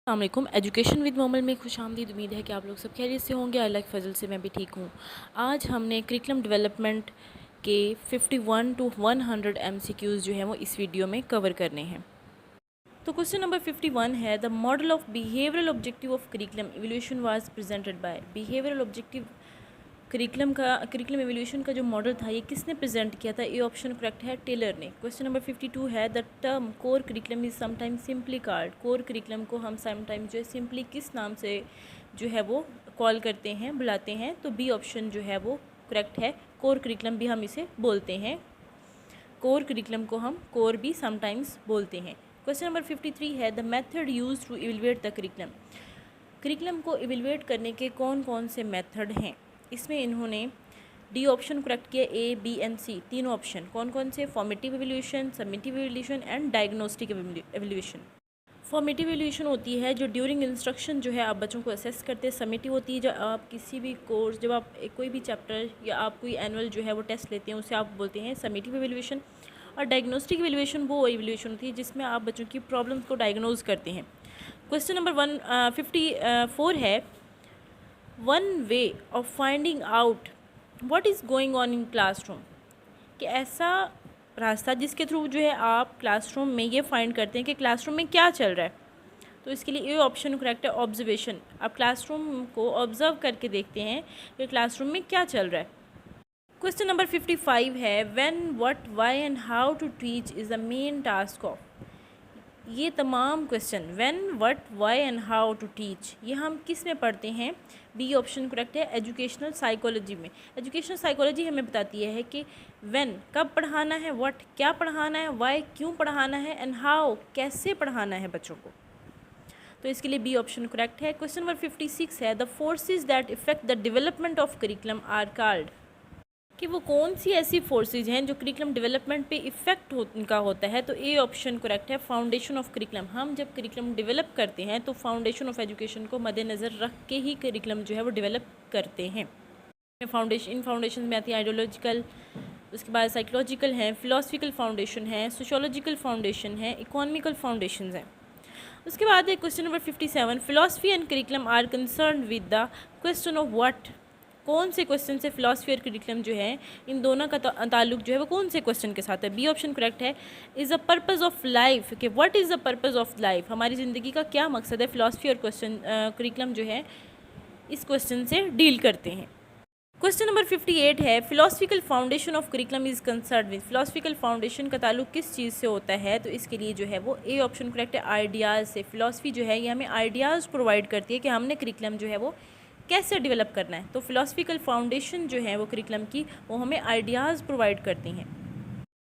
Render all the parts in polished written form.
अस्सलामुअलैकुम। Education with Momal में खुशामदीद। उम्मीद है कि आप लोग सब खैरियत से होंगे। अल्लाह के फजल से मैं भी ठीक हूँ। आज हमने करिकुलम डेवलपमेंट के 51 टू 100 MCQs जो हैं वो इस वीडियो में कवर करने हैं। तो क्वेश्चन नंबर 51 है, the model of behavioural objective of curriculum evolution was presented by. Behavioural objective curriculum evolution का जो मॉडल था ये किसने प्रेजेंट किया था? ए ऑप्शन करेक्ट है, टेलर ने। क्वेश्चन नंबर 52 है, the term core curriculum is sometimes simply called. Core curriculum को हम समटाइम्स जो है सिंपली किस नाम से जो है वो कॉल करते हैं, बुलाते हैं? तो बी ऑप्शन जो है वो करेक्ट है, कोर करिकुलम भी हम इसे बोलते हैं। कोर करिकुलम को हम कोर भी समटाइम्स बोलते हैं। क्वेश्चन नंबर 53 है, the method use to evaluate the curriculum. Curriculum को इवेलुएट करने के कौन कौन से मेथड हैं? इसमें इन्होंने डी ऑप्शन करेक्ट किया, ए बी एंड सी तीनों ऑप्शन। कौन कौन से? Formative evolution, summative evolution and diagnostic evolution. Formative evolution होती है जो ड्यूरिंग इंस्ट्रक्शन जो है आप बच्चों को असेस करते हैं। समेटिव होती है जब आप किसी भी कोर्स, जब आप कोई भी चैप्टर या आप कोई एनुअल जो है वो टेस्ट लेते हैं, उसे आप बोलते हैं समेटिव एवोल्यूशन। और डायग्नोस्टिक एवोल्यूशन वो एवोल्यूशन होती है जिसमें आप बच्चों की प्रॉब्लम्स को डायग्नोज करते हैं। क्वेश्चन नंबर 154 है, one way of finding out what is going on in classroom. कि ऐसा रास्ता जिसके थ्रू जो है आप क्लासरूम में ये फाइंड करते हैं कि क्लासरूम में क्या चल रहा है। तो इसके लिए ए ऑप्शन करेक्ट है, ऑब्जर्वेशन। आप क्लासरूम को ऑब्जर्व करके देखते हैं कि क्लासरूम में क्या चल रहा है। क्वेश्चन नंबर 55 है, when what why and how to teach is the main task of. ये तमाम question when what why and how to teach ये हम किस में पढ़ते हैं? बी ऑप्शन करेक्ट है, एजुकेशनल साइकोलॉजी में। एजुकेशनल साइकोलॉजी हमें बताती है कि व्हेन कब पढ़ाना है, व्हाट क्या पढ़ाना है, व्हाई क्यों पढ़ाना है, एंड हाउ कैसे पढ़ाना है बच्चों को। तो इसके लिए बी ऑप्शन करेक्ट है। क्वेश्चन नंबर 56 है, the forces that effect the development of curriculum are called. कि वो कौन सी ऐसी फोर्सेज हैं जो करिकुलम डेवलपमेंट पे इफ़ेक्ट उनका होता है? तो ए ऑप्शन करेक्ट है, फाउंडेशन ऑफ करिकुलम। हम जब करिकुलम डेवलप करते हैं तो फाउंडेशन ऑफ एजुकेशन को मद्देनज़र रख के ही करिकुलम जो है वो डेवलप करते हैं। इन फाउंडेशन में आती है आइडियोलॉजिकल, उसके बाद साइकोलॉजिकल हैं, फिलोसफिकल फाउंडेशन है, सोशोलॉजिकल फाउंडेशन है, इकोनॉमिकल फाउंडेशन हैं। उसके बाद है question number 57, philosophy and curriculum are concern with the question of what. कौन से क्वेश्चन से फिलोसफी और करिकुलम जो है इन दोनों का ताल्लुक जो है वो कौन से क्वेश्चन के साथ है? बी ऑप्शन करेक्ट है, is the purpose of life. कि what is the purpose of life, हमारी ज़िंदगी का क्या मकसद है? फिलोसफी और करिकुलम जो है इस क्वेश्चन से डील करते हैं। क्वेश्चन नंबर 58 है, philosophical foundation of curriculum is concern with. Philosophical foundation का ताल्लुक किस चीज़ से होता है? तो इसके लिए जो है वो ए ऑप्शन करेक्ट है, आइडियाज़ से। फिलोसफी जो है ये हमें आइडियाज़ प्रोवाइड करती है कि हमने करिकुलम जो है वो कैसे डेवलप करना है। तो फिलोसफिकल फाउंडेशन जो है वो करिकुलम की वो हमें आइडियाज़ प्रोवाइड करती हैं।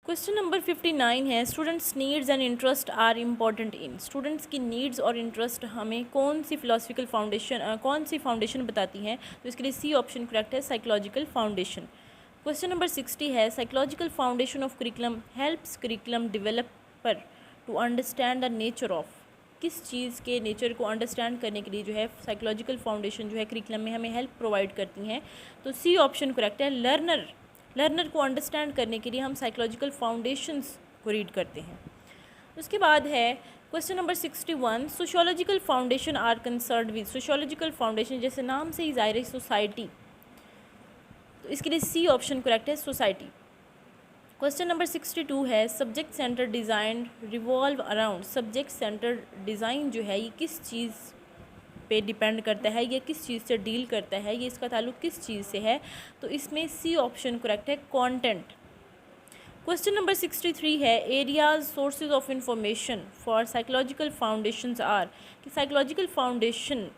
क्वेश्चन नंबर 59 है, students needs and interest are important in. Students की नीड्स और इंटरेस्ट हमें कौन सी फिलोसफिकल फाउंडेशन कौन सी फाउंडेशन बताती हैं? तो इसके लिए सी ऑप्शन करेक्ट है, साइकोलॉजिकल फाउंडेशन। क्वेश्चन नंबर 60 है, psychological foundation of curriculum helps curriculum developer to understand the nature of. किस चीज़ के नेचर को अंडरस्टैंड करने के लिए जो है साइकोलॉजिकल फाउंडेशन जो है करिकुलम में हमें हेल्प प्रोवाइड करती हैं? तो सी ऑप्शन करेक्ट है, लर्नर को अंडरस्टैंड करने के लिए हम साइकोलॉजिकल फाउंडेशंस को रीड करते हैं। उसके बाद है question number 61, sociological foundation are concern with. Sociological foundation जैसे नाम से ही ज़ाहिर है सोसाइटी, तो इसके लिए सी ऑप्शन करेक्ट है, सोसाइटी। क्वेश्चन नंबर 62 है, subject centre design revolve around. Subject centre design जो है ये किस चीज़ पे डिपेंड करता है, ये किस चीज़ से डील करता है, ये इसका ताल्लुक किस चीज़ से है? तो इसमें सी ऑप्शन करेक्ट है, कंटेंट। क्वेश्चन नंबर 63 है, areas sources of information for psychological foundations are. कि साइकोलॉजिकल फाउंडेशन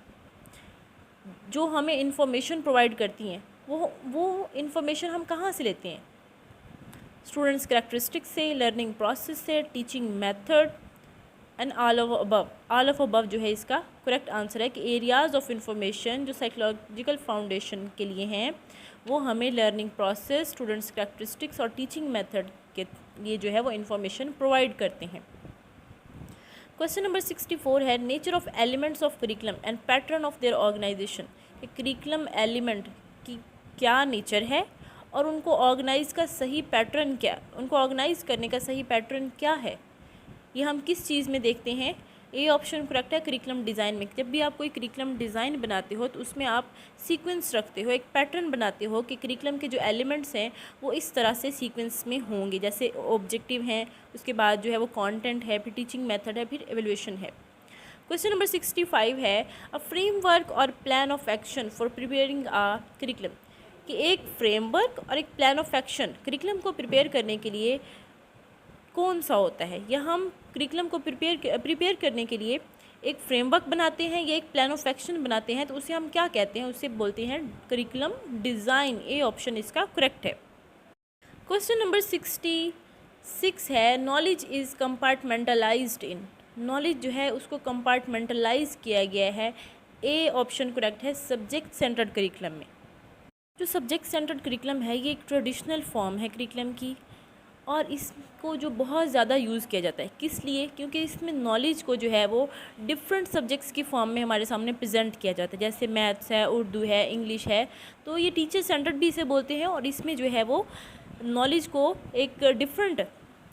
जो हमें इंफॉर्मेशन प्रोवाइड करती हैं वो इंफॉर्मेशन हम कहाँ से लेते हैं? स्टूडेंट्स कैरेक्टरिस्टिक्स से, लर्निंग प्रोसेस से, teaching method and all of above. All of above जो है इसका करेक्ट आंसर है कि एरियाज़ ऑफ इंफॉर्मेशन जो साइकोलॉजिकल फाउंडेशन के लिए हैं वो हमें लर्निंग प्रोसेस, स्टूडेंट्स कैरेक्टरिस्टिक्स और टीचिंग मेथड के लिए जो है वो इंफॉर्मेशन प्रोवाइड करते हैं। क्वेश्चन नंबर 64 है, nature of elements of curriculum and pattern of their organization. Curriculum element की क्या नेचर है और उनको ऑर्गेनाइज का सही पैटर्न क्या, उनको ऑर्गेनाइज करने का सही पैटर्न क्या है? ये हम किस चीज़ में देखते हैं? ए ऑप्शन करेक्ट है करिकुलम डिज़ाइन में। जब भी आप कोई करिकुलम डिज़ाइन बनाते हो तो उसमें आप सीक्वेंस रखते हो, एक पैटर्न बनाते हो कि करिकुलम के जो एलिमेंट्स हैं वो इस तरह से सीक्वेंस में होंगे, जैसे ऑब्जेक्टिव हैं, उसके बाद जो है वो कंटेंट है, फिर टीचिंग मेथड है, फिर एवेल्यूशन है। क्वेश्चन नंबर 65 है अ फ्रेमवर्क और plan of action for preparing a curriculum, कि एक फ्रेमवर्क और एक प्लान ऑफ एक्शन करिकुलम को प्रिपेयर करने के लिए कौन सा होता है। या हम करिकुलम को प्रिपेयर करने के लिए एक फ्रेमवर्क बनाते हैं या एक प्लान ऑफ एक्शन बनाते हैं, तो उसे हम क्या कहते हैं, उसे बोलते हैं करिकुलम डिज़ाइन। ए ऑप्शन इसका करेक्ट है। क्वेश्चन नंबर 66 है knowledge is compartmentalised in, knowledge जो है उसको कंपार्टमेंटलाइज किया गया है। ए ऑप्शन करेक्ट है सब्जेक्ट सेंटर्ड करिकुलम में। जो सब्जेक्ट सेंटर्ड करिकुलम है ये एक ट्रेडिशनल फॉर्म है करिकुलम की, और इसको जो बहुत ज़्यादा यूज़ किया जाता है। किस लिए? क्योंकि इसमें नॉलेज को जो है वो डिफरेंट सब्जेक्ट्स की फॉर्म में हमारे सामने प्रेजेंट किया जाता है, जैसे मैथ्स है, उर्दू है, इंग्लिश है, तो ये टीचर सेंटर्ड भी इसे बोलते हैं। और इसमें जो है वो नॉलेज को एक डिफरेंट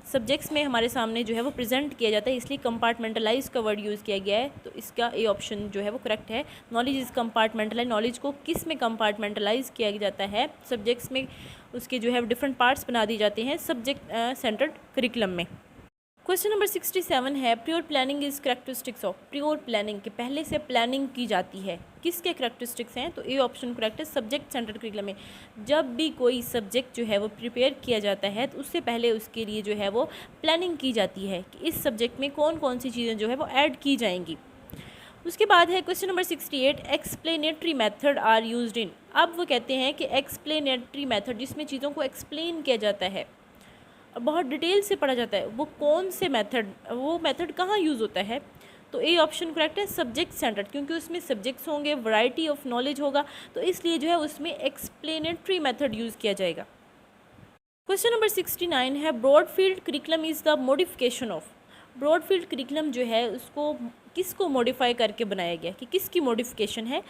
सब्जेक्ट्स में हमारे सामने जो है वो प्रेजेंट किया जाता है, इसलिए कंपार्टमेंटलाइज का वर्ड यूज़ किया गया है। तो इसका ए ऑप्शन जो है वो करेक्ट है। नॉलेज इज़ कंपार्टमेंटलाइज, नॉलेज को किस में कंपार्टमेंटलाइज किया जाता है, सब्जेक्ट्स में उसके जो है डिफरेंट पार्ट्स बना दिए जाते हैं सब्जेक्ट सेंटर्ड करिकुलम में। क्वेश्चन नंबर 67 है pure planning is characteristics of, pure planning के पहले से प्लानिंग की जाती है, किसके करेक्टरिस्टिक्स हैं, तो ए ऑप्शन करेक्ट है सब्जेक्ट सेंटर्ड करिकुलम में। जब भी कोई सब्जेक्ट जो है वो प्रिपेयर किया जाता है तो उससे पहले उसके लिए जो है वो प्लानिंग की जाती है कि इस सब्जेक्ट में कौन कौन सी चीज़ें जो है वो ऐड की जाएंगी। उसके बाद है question number 68 explanatory method are used in, अब वो कहते हैं कि एक्सप्लेनेटरी मेथड जिसमें चीज़ों को एक्सप्लेन किया जाता है और बहुत डिटेल से पढ़ा जाता है, वो कौन से मेथड, वो मेथड कहाँ यूज़ होता है, तो ए ऑप्शन करेक्ट है सब्जेक्ट सेंटर्ड, क्योंकि उसमें सब्जेक्ट्स होंगे, वैरायटी ऑफ नॉलेज होगा, तो इसलिए जो है उसमें एक्सप्लेनेटरी मेथड यूज़ किया जाएगा। क्वेश्चन नंबर 69 है broad field curriculum is the modification of, broad field curriculum जो है उसको किसको मॉडिफाई करके बनाया गया, कि किसकी मॉडिफिकेशन है,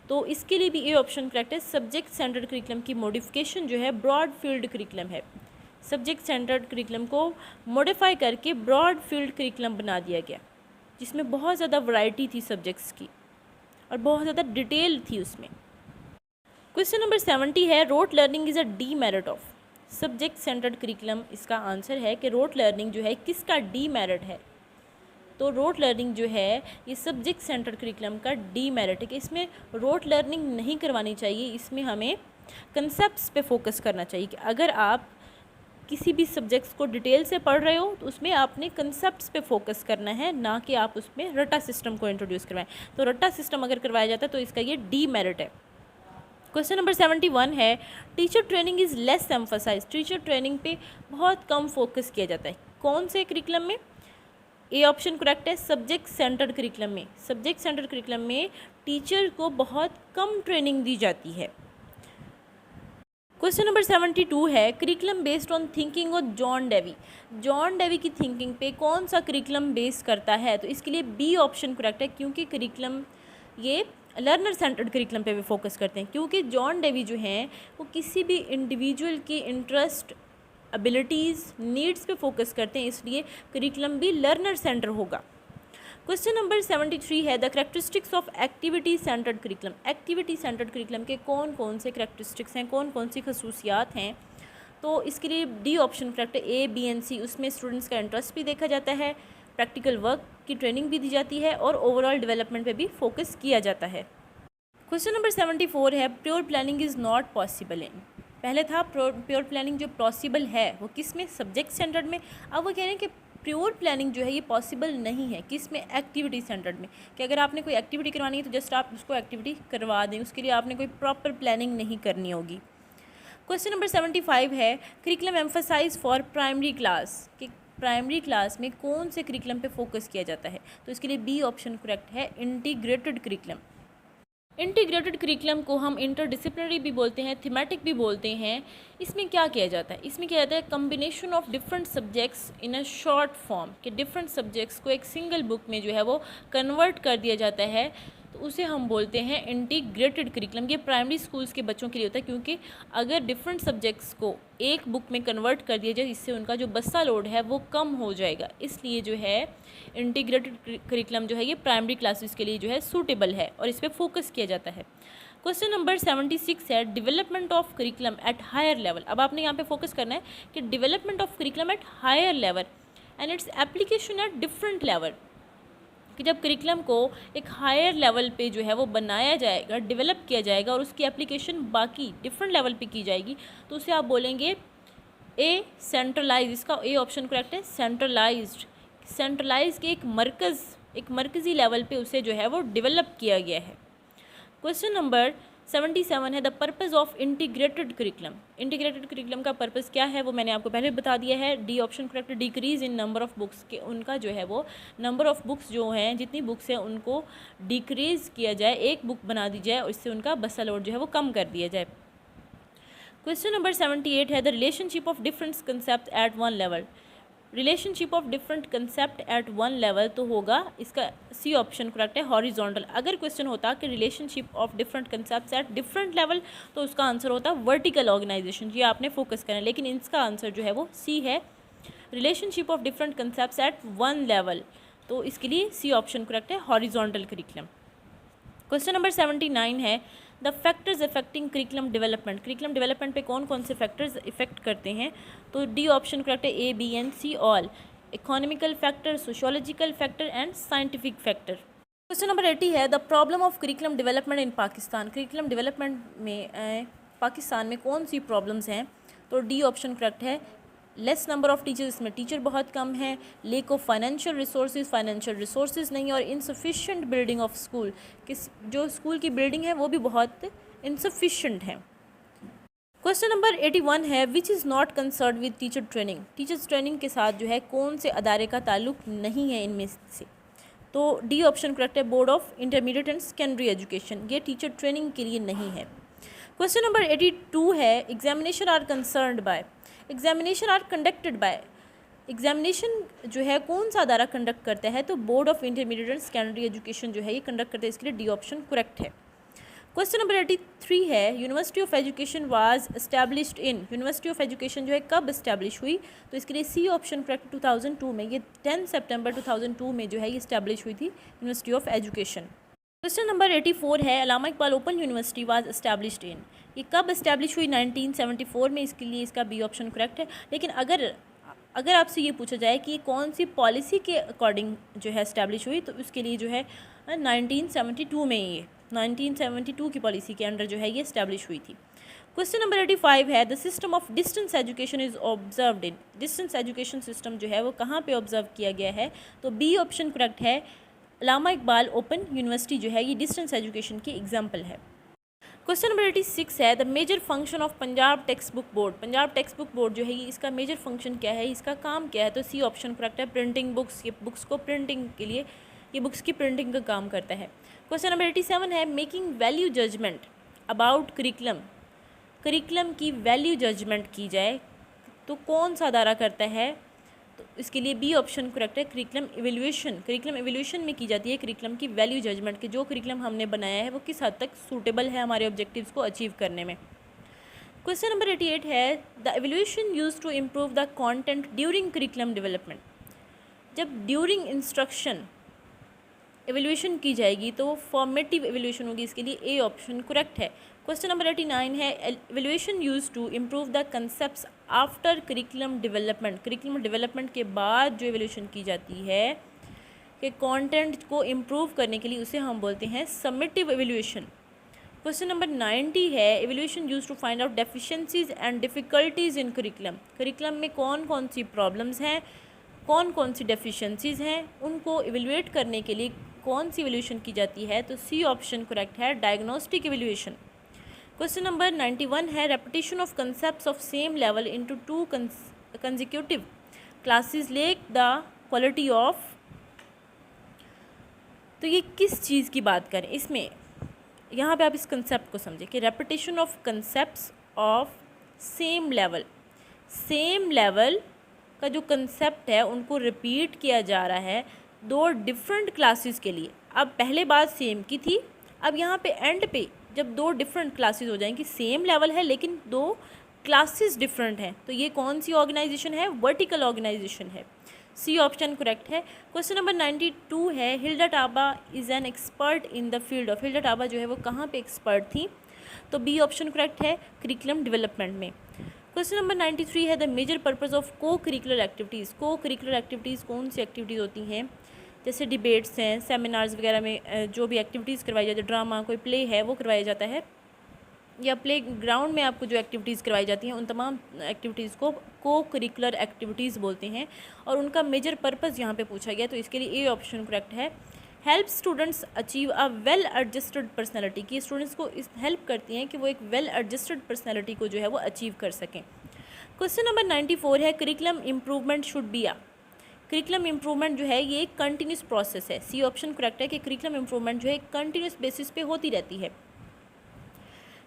तो इसके लिए भी ए ऑप्शन करेक्ट है सब्जेक्ट सेंटर्ड करिकुलम की मॉडिफिकेशन जो है ब्रॉड फील्ड करिकुलम है। सब्जेक्ट सेंटर्ड करिकुलम को मॉडिफाई करके ब्रॉड फील्ड करिकुलम बना दिया गया, जिसमें बहुत ज़्यादा वैरायटी थी सब्जेक्ट्स की और बहुत ज़्यादा डिटेल थी उसमें। क्वेश्चन नंबर 70 है rote learning is a demerit of, subject centred curriculum इसका आंसर है कि रोट लर्निंग जो है किसका डीमेरिट है, तो रोट लर्निंग जो है ये सब्जेक्ट सेंटर्ड करिकुलम का डीमेरिट है, कि इसमें रोट लर्निंग नहीं करवानी चाहिए, इसमें हमें कंसेप्ट्स पे फोकस करना चाहिए। कि अगर आप किसी भी सब्जेक्ट्स को डिटेल से पढ़ रहे हो तो उसमें आपने कंसेप्ट्स पे फोकस करना है, ना कि आप उसमें रट्टा सिस्टम को इंट्रोड्यूस करवाएं। तो रट्टा सिस्टम अगर करवाया जाता है तो इसका ये डीमेरिट है। क्वेश्चन नंबर 71 है teacher training is less emphasize, teacher training पे बहुत कम फोकस किया जाता है, कौन से करिकुलम में, ए ऑप्शन करेक्ट है सब्जेक्ट सेंटर्ड करिकुलम में। सब्जेक्ट सेंटर्ड करिकुलम में टीचर को बहुत कम ट्रेनिंग दी जाती है। क्वेश्चन नंबर 72 है curriculum based on thinking of John Dewey, John Dewey की थिंकिंग पे कौन सा करिकुलम बेस करता है, तो इसके लिए बी ऑप्शन करेक्ट है, क्योंकि करिकुलम ये लर्नर सेंटर्ड करिकुलम पे भी फोकस करते हैं, क्योंकि जॉन डेवी जो हैं वो किसी भी इंडिविजुअल की इंटरेस्ट, एबिलिटीज़, नीड्स पे फोकस करते हैं, इसलिए करिकुलम भी लर्नर सेंटर होगा। क्वेश्चन नंबर 73 है the characteristics of activity centred curriculum, activity centred curriculum के कौन कौन से करेक्टरिस्टिक्स हैं, कौन कौन सी खसूसियात हैं, तो इसके लिए डी ऑप्शन करेक्ट है ए, बी एंड सी। उसमें स्टूडेंट्स का इंटरेस्ट भी देखा जाता है, प्रैक्टिकल वर्क की ट्रेनिंग भी दी जाती है और ओवरऑल डेवलपमेंट पे भी फोकस किया जाता है। क्वेश्चन नंबर 74 है pure planning is not possible in, पहले था प्योर प्लानिंग जो पॉसिबल है वो किस में, सब्जेक्ट सेंटर्ड में, अब वो कह रहे हैं कि प्योर प्लानिंग जो है ये पॉसिबल नहीं है, किस में, एक्टिविटी सेंटर्ड में, कि अगर आपने कोई एक्टिविटी करवानी है तो जस्ट आप उसको एक्टिविटी करवा दें, उसके लिए आपने कोई प्रॉपर प्लानिंग नहीं करनी होगी। क्वेश्चन नंबर 75 है curriculum emphasize for primary class, कि प्राइमरी क्लास में कौन से करिकुलम पे फोकस किया जाता है, तो इसके लिए बी ऑप्शन करेक्ट है इंटीग्रेटेड करिकुलम। इंटीग्रेटेड करिकुलम को हम इंटरडिसिप्लिनरी भी बोलते हैं, थीमेटिक भी बोलते हैं। इसमें क्या किया जाता है, इसमें क्या जाता है combination of different subjects in a short form, कि डिफरेंट सब्जेक्ट्स को एक सिंगल बुक में जो है वो कन्वर्ट कर दिया जाता है, तो उसे हम बोलते हैं इंटीग्रेटेड करिकुलम। ये प्राइमरी स्कूल्स के बच्चों के लिए होता है, क्योंकि अगर डिफरेंट सब्जेक्ट्स को एक बुक में कन्वर्ट कर दिया जाए, इससे उनका जो बस्ता लोड है वो कम हो जाएगा। इसलिए जो है इंटीग्रेटेड करिकुलम जो है ये प्राइमरी क्लासेस के लिए जो है सूटेबल है और इस पर फोकस किया जाता है। क्वेश्चन नंबर 76 है development of curriculum at higher level. अब आपने यहाँ पे फोकस करना है कि development of curriculum at higher level and its application at different level, कि जब करिकुलम को एक हायर लेवल पे जो है वो बनाया जाएगा, डेवलप किया जाएगा और उसकी एप्लीकेशन बाकी डिफरेंट लेवल पे की जाएगी, तो उसे आप बोलेंगे ए सेंट्रलाइज। इसका ए ऑप्शन करेक्ट है, सेंट्रलाइज्ड। सेंट्रलाइज के एक मरकज़ी लेवल पे उसे जो है वो डेवलप किया गया है। क्वेश्चन नंबर 77 है the purpose of integrated curriculum. Integrated curriculum का पर्पज़ क्या है वो मैंने आपको पहले बता दिया है। D option correct, decrease in number of books, के उनका जो है वो नंबर ऑफ़ बुक्स जो हैं, जितनी बुक्स हैं उनको डिक्रीज़ किया जाए, एक बुक बना दी जाए और इससे उनका बस्ता लोड जो है वो कम कर दिया जाए। क्वेश्चन नंबर 78 है the relationship of different concept at one level. Relationship of different concept at one level तो होगा इसका सी ऑप्शन करेक्ट है, हॉरिजॉन्टल। अगर क्वेश्चन होता कि relationship of different concept at different level तो उसका आंसर होता वर्टिकल ऑर्गेनाइजेशन। ये आपने फोकस करना है, लेकिन इसका आंसर जो है वो सी है, relationship of different concept at one level. तो इसके लिए सी ऑप्शन करेक्ट है, हॉरिजॉन्टल करिकुलम। क्वेश्चन नंबर 79 है the factors affecting curriculum development. Curriculum development पे कौन कौन से फैक्टर्स इफेक्ट करते हैं, तो डी ऑप्शन करेक्ट है, A B and C all. Economical factor, sociological factor and scientific factor. Question number 80 है the problem of curriculum development in Pakistan. Curriculum development में पाकिस्तान में कौन सी प्रॉब्लम्स हैं, तो डी ऑप्शन करेक्ट है, लेस नंबर ऑफ़ टीचर्स, इसमें टीचर बहुत कम है, लेक ऑफ फाइनेंशियल रिसोर्सेज नहीं, और इनसफिशेंट बिल्डिंग ऑफ स्कूल, किस जो स्कूल की बिल्डिंग है वो भी बहुत इनसफिशेंट है। क्वेश्चन नंबर 81 है which is not concern with teacher training. Teachers training के साथ जो है कौन से अदारे का ताल्लुक नहीं है इनमें से, तो डी ऑप्शन करेक्ट है, board of intermediate and secondary education. ये टीचर ट्रेनिंग के लिए नहीं है। क्वेश्चन नंबर 82 है examination are concerned by. Examination are conducted by, examination जो है कौन सा अदारा कंडक्ट करता है, तो board of intermediate and secondary education जो है ये कंडक्ट करता है। इसके लिए डी ऑप्शन करेक्ट है। क्वेश्चन नंबर 83 है university of education was established in. University of education जो है कब इस्टेब्लिश हुई, तो इसके लिए सी ऑप्शन करेक्ट, 2002 में। ये 10 सितंबर 2002 में जो है ये इस्टेब्लिश हुई थी university of education. Question number 84 है Allama Iqbal open university was established in. ये कब इस्टेब्लिश हुई, 1974 में। इसके लिए इसका बी ऑप्शन करेक्ट है। लेकिन अगर आपसे ये पूछा जाए कि कौन सी पॉलिसी के अकॉर्डिंग जो है इस्टेब्लिश हुई, तो उसके लिए जो है 1972 में, ये 1972 की पॉलिसी के अंडर जो है ये इस्टेब्लिश हुई थी। क्वेश्चन नंबर 85 है the system of distance education is observed in. Distance education system जो है वो कहाँ पे ऑब्जर्व किया गया है, तो बी ऑप्शन करेक्ट है, अल्लामा इकबाल ओपन यूनिवर्सिटी जो है ये डिस्टेंस एजुकेशन की एग्जाम्पल है। क्वेश्चन नंबर 86 है the major function of Punjab text book board. Punjab text book board जो है ये इसका मेजर फंक्शन क्या है, इसका काम क्या है, तो सी ऑप्शन करेक्ट है, प्रिंटिंग बुक्स। ये बुक्स को प्रिंटिंग के लिए, ये बुक्स की प्रिंटिंग का काम करता है। क्वेश्चन नंबर 87 है making value judgement about curriculum. Curriculum की वैल्यू जजमेंट की जाए तो कौन सा अदारा करता है, तो इसके लिए बी ऑप्शन करेक्ट है, करिकुलम इवैल्यूएशन। करिकुलम इवैल्यूएशन में की जाती है करिकुलम की वैल्यू जजमेंट, कि जो करिकुलम हमने बनाया है वो किस हद तक सूटेबल है हमारे ऑब्जेक्टिव्स को अचीव करने में। क्वेश्चन नंबर 88 है the evaluation used to improve the content during curriculum development. जब ड्यूरिंग इंस्ट्रक्शन एवैल्यूएशन की जाएगी तो फॉर्मेटिव एवैल्यूएशन होगी। इसके लिए ए ऑप्शन करेक्ट है। क्वेश्चन नंबर 89 है evaluation used to improve the concepts after curriculum development. Curriculum development के बाद जो एवैल्यूएशन की जाती है कि कंटेंट को इम्प्रूव करने के लिए, उसे हम बोलते हैं समेटिव एवैल्यूएशन। क्वेश्चन नंबर 90 है evaluation used to find out deficiencies and difficulties in curriculum. Curriculum में कौन कौन सी प्रॉब्लम्स हैं, कौन कौन सी डेफिशिएंसीज हैं, उनको इवैल्यूएट करने के लिए कौन सी एवैल्यूएशन की जाती है, तो सी ऑप्शन करेक्ट है, डायग्नोस्टिक एवैल्यूएशन। क्वेश्चन नंबर 91 है repetition of concepts of same level into two consecutive classes lake the quality of. तो ये किस चीज़ की बात करें, इसमें यहाँ पे आप इस कंसेप्ट को समझें कि repetition of concepts of same level, same level का जो कंसेप्ट है उनको रिपीट किया जा रहा है, दो डिफरेंट क्लासेस के लिए। अब पहले बात सेम की थी, अब यहाँ पे एंड पे जब दो डिफरेंट क्लासेस हो जाएंगी, सेम लेवल है लेकिन दो क्लासेस डिफरेंट हैं, तो ये कौन सी ऑर्गेनाइजेशन है? वर्टिकल ऑर्गेनाइजेशन है। सी ऑप्शन करेक्ट है। क्वेश्चन नंबर 92 है, Hilda Taba is an expert in the field of. Hilda Taba जो है वो कहाँ पे एक्सपर्ट थी? तो बी ऑप्शन करेक्ट है, करिकुलम डेवलपमेंट में। क्वेश्चन नंबर 93 है, द मेजर पर्पस ऑफ को करिकुलर एक्टिविटीज़। को करिकुलर एक्टिविटीज़ कौन सी एक्टिविटीज़ होती हैं? जैसे डिबेट्स हैं, सेमिनार्स वगैरह में जो भी एक्टिविटीज़ करवाई जाती है, ड्रामा, कोई प्ले है वो करवाया जाता है, या प्ले ग्राउंड में आपको जो एक्टिविटीज़ करवाई जाती हैं उन तमाम एक्टिविटीज़ को करिकुलर एक्टिविटीज़ बोलते हैं। और उनका मेजर पर्पस यहाँ पे पूछा गया, तो इसके लिए ए ऑप्शन करेक्ट है। Help students achieve a well adjusted personality, कि स्टूडेंट्स को इस हेल्प करती हैं कि वो एक वेल एडजस्टेड पर्सनैलिटी को जो है वो अचीव कर सकें। क्वेश्चन नंबर 94 है, curriculum improvement should be a. Curriculum improvement जो है ये एक कंटिन्यूस प्रोसेस है। सी ऑप्शन करेक्ट है कि करिकुलम इम्प्रूवमेंट जो है कंटिन्यूस बेसिस पे होती रहती है।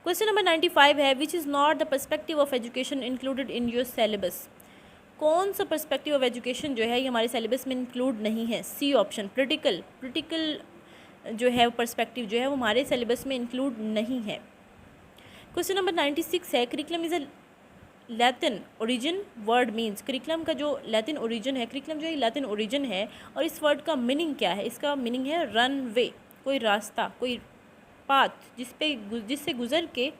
क्वेश्चन नंबर 95 है, which is not the perspective of education included in your syllabus. कौन सा पर्सपेक्टिव ऑफ एजुकेशन जो है ये हमारे सिलेबस में इंक्लूड नहीं है? सी ऑप्शन पोलिटिकल जो है पर्सपेक्टिव जो है वो हमारे सिलेबस में इंक्लूड नहीं है। क्वेश्चन नंबर 96 है, curriculum is a Latin origin word means. Curriculum का जो लैटिन ओरिजिन है, करिकुलम जो है लैटिन ओरिजिन है, और इस वर्ड का मीनिंग क्या है? इसका मीनिंग है रन वे, कोई रास्ता, कोई पाथ जिससे गुजर के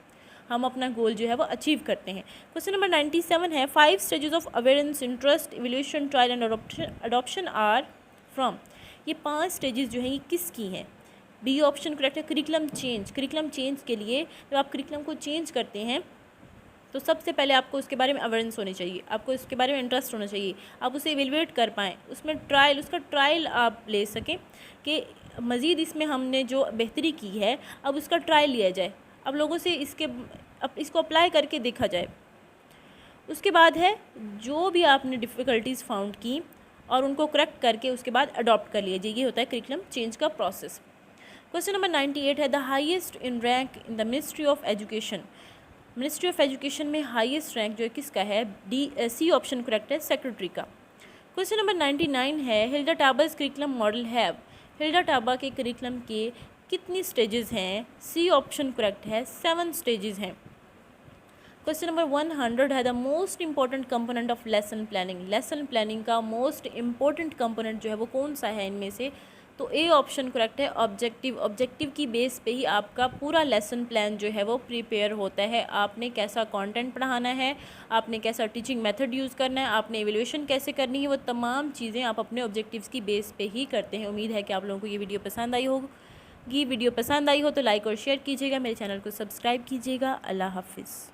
हम अपना गोल जो है वो अचीव करते हैं। क्वेश्चन नंबर 97 है, 5 stages of awareness, interest, evolution, trial and adoption are from. ये 5 स्टेजेस जो हैं ये किसकी हैं? बी ऑप्शन करेक्ट है, करिकुलम चेंज। करिकुलम चेंज के लिए जब आप करिकुलम को चेंज करते हैं तो सबसे पहले आपको उसके बारे में अवेयरेंस होनी चाहिए, आपको इसके बारे में इंटरेस्ट होना चाहिए, आप उसे एवेलुएट कर पाएँ, उसमें उसका ट्रायल आप ले सकें कि मज़ीद इसमें हमने जो बेहतरी की है अब उसका ट्रायल लिया जाए, अब लोगों से इसको अप्लाई करके देखा जाए। उसके बाद है जो भी आपने डिफ़िकल्टीज़ फाउंड की और उनको करेक्ट करके उसके बाद अडॉप्ट कर लिया जाए, ये होता है करिकुलम चेंज का प्रोसेस। क्वेश्चन नंबर 98 है, the highest in rank in the ministry of education. Ministry of education में हाईएस्ट रैंक जो है किसका है? सी ऑप्शन करेक्ट है, सेक्रेटरी का। क्वेश्चन नंबर 99 है, Hilda Taba's curriculum model have. Hilda Taba के करिकुलम के कितनी स्टेजेस हैं? सी ऑप्शन करेक्ट है, 7 स्टेजेस हैं। क्वेश्चन नंबर 100 है, the most important component of lesson planning. Lesson planning का मोस्ट इंपॉर्टेंट कंपोनेंट जो है वो कौन सा है इनमें से? तो ए ऑप्शन करेक्ट है, ऑब्जेक्टिव। ऑब्जेक्टिव की बेस पे ही आपका पूरा लेसन प्लान जो है वो प्रिपेयर होता है। आपने कैसा कंटेंट पढ़ाना है, आपने कैसा टीचिंग मेथड यूज़ करना है, आपने एवेल्यूएशन कैसे करनी है, वो तमाम चीज़ें आप अपने ऑब्जेक्टिव्स की बेस पे ही करते हैं। उम्मीद है कि आप लोगों को ये वीडियो पसंद आई होगी। वीडियो पसंद आई हो तो लाइक और शेयर कीजिएगा, मेरे चैनल को सब्सक्राइब कीजिएगा। अल्लाह हाफिज़।